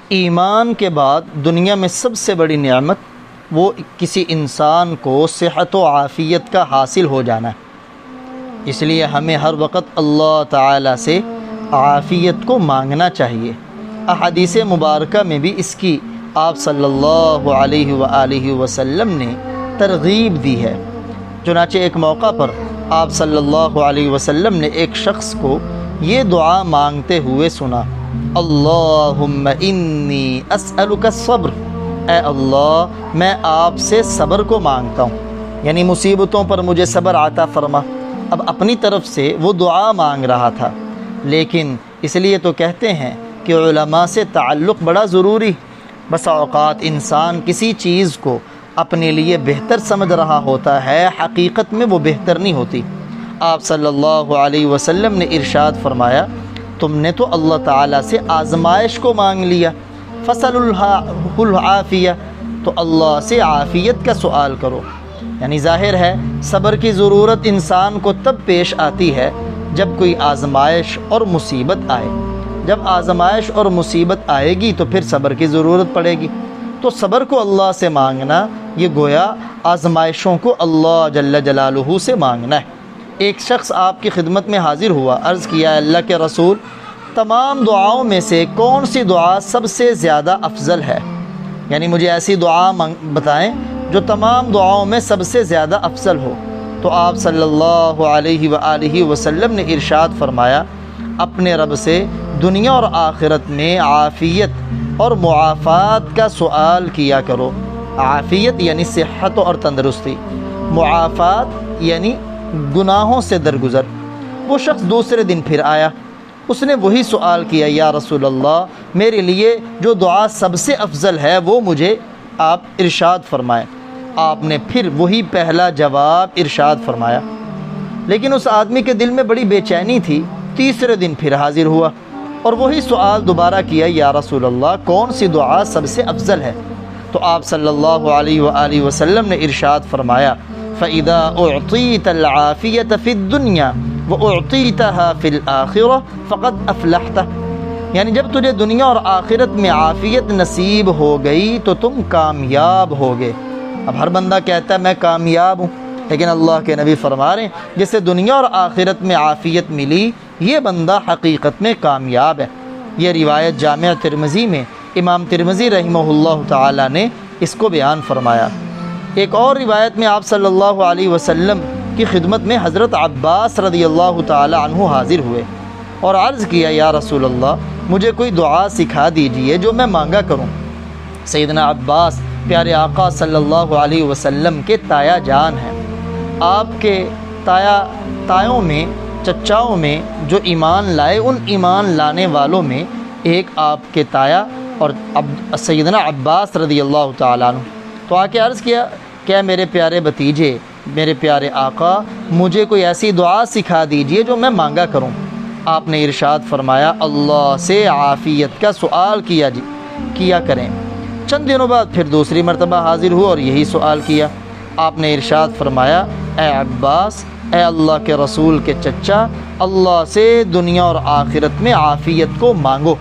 ایمان کے بعد دنیا میں سب سے بڑی نعمت وہ کسی انسان کو صحت و عافیت کا حاصل ہو جانا ہے۔ اس لیے ہمیں ہر وقت اللہ تعالیٰ سے عافیت کو مانگنا چاہیے۔ احادیث مبارکہ میں بھی اس کی آپ صلی اللہ علیہ وآلہ وسلم نے ترغیب دی ہے۔ چنانچہ ایک موقع پر آپ صلی اللہ علیہ وسلم نے ایک شخص کو یہ دعا مانگتے ہوئے سنا، اللہم انی اسألک الصبر، اے اللہ میں آپ سے صبر کو مانگتا ہوں، یعنی مصیبتوں پر مجھے صبر عطا فرما۔ اب اپنی طرف سے وہ دعا مانگ رہا تھا، لیکن اس لیے تو کہتے ہیں کہ علماء سے تعلق بڑا ضروری۔ بس اوقات انسان کسی چیز کو اپنے لیے بہتر سمجھ رہا ہوتا ہے، حقیقت میں وہ بہتر نہیں ہوتی۔ آپ صلی اللہ علیہ وسلم نے ارشاد فرمایا، تم نے تو اللہ تعالیٰ سے آزمائش کو مانگ لیا، فَاسْأَلُوا الْعَافِيَةَ، تو اللہ سے عافیت کا سوال کرو۔ یعنی ظاہر ہے صبر کی ضرورت انسان کو تب پیش آتی ہے جب کوئی آزمائش اور مصیبت آئے۔ جب آزمائش اور مصیبت آئے گی تو پھر صبر کی ضرورت پڑے گی۔ تو صبر کو اللہ سے مانگنا یہ گویا آزمائشوں کو اللہ جل جلالہ سے مانگنا ہے۔ ایک شخص آپ کی خدمت میں حاضر ہوا، عرض کیا، اللہ کے رسول، تمام دعاؤں میں سے کون سی دعا سب سے زیادہ افضل ہے؟ یعنی مجھے ایسی دعا بتائیں جو تمام دعاؤں میں سب سے زیادہ افضل ہو۔ تو آپ صلی اللہ علیہ وآلہ وسلم نے ارشاد فرمایا، اپنے رب سے دنیا اور آخرت میں عافیت اور معافات کا سوال کیا کرو۔ عافیت یعنی صحت اور تندرستی، معافات یعنی گناہوں سے درگزر۔ وہ شخص دوسرے دن پھر آیا، اس نے وہی سوال کیا، یا رسول اللہ میرے لیے جو دعا سب سے افضل ہے وہ مجھے آپ ارشاد فرمائیں۔ آپ نے پھر وہی پہلا جواب ارشاد فرمایا، لیکن اس آدمی کے دل میں بڑی بے چینی تھی۔ تیسرے دن پھر حاضر ہوا اور وہی سوال دوبارہ کیا، یا رسول اللہ کون سی دعا سب سے افضل ہے؟ تو آپ صلی اللہ علیہ وآلہ وسلم نے ارشاد فرمایا، فَإِذَا أُعْطِيتَ الْعَافِيَةَ فِي الدُّنْيَا وَأُعْطِيتَهَا فِي الْآخِرَةِ فَقَدْ أَفْلَحْتَ، یعنی جب تجھے دنیا اور آخرت میں عافیت نصیب ہو گئی تو تم کامیاب ہو گئے۔ اب ہر بندہ کہتا ہے میں کامیاب ہوں، لیکن اللہ کے نبی فرما رہے ہیں جسے دنیا اور آخرت میں عافیت ملی یہ بندہ حقیقت میں کامیاب ہے۔ یہ روایت جامع ترمذی میں امام ترمذی رحمہ اللہ تعالی نے اس کو بیان فرمایا۔ ایک اور روایت میں آپ صلی اللہ علیہ وسلم کی خدمت میں حضرت عباس رضی اللہ تعالی عنہ حاضر ہوئے اور عرض کیا، یا رسول اللہ مجھے کوئی دعا سکھا دیجئے جو میں مانگا کروں۔ سیدنا عباس پیارے آقا صلی اللہ علیہ وسلم کے تایا جان ہیں۔ آپ کے تایوں میں، چچاؤں میں جو ایمان لائے، ان ایمان لانے والوں میں ایک آپ کے تایا اور سیدنا عباس رضی اللہ تعالیٰ عنہ۔ تو آ کے عرض کیا کہ میرے پیارے بھتیجے، میرے پیارے آقا مجھے کوئی ایسی دعا سکھا دیجئے جو میں مانگا کروں۔ آپ نے ارشاد فرمایا، اللہ سے عافیت کا سوال کیا کریں۔ چند دنوں بعد پھر دوسری مرتبہ حاضر ہوا اور یہی سوال کیا۔ آپ نے ارشاد فرمایا، اے عباس، اے اللہ کے رسول کے چچا، اللہ سے دنیا اور آخرت میں عافیت کو مانگو۔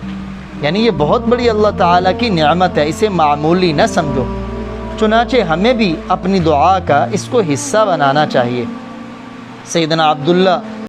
یعنی یہ بہت بڑی اللہ تعالیٰ کی نعمت ہے، اسے معمولی نہ سمجھو۔ چنانچہ ہمیں بھی اپنی دعا کا اس کو حصہ بنانا چاہیے۔ سیدنا عبداللہ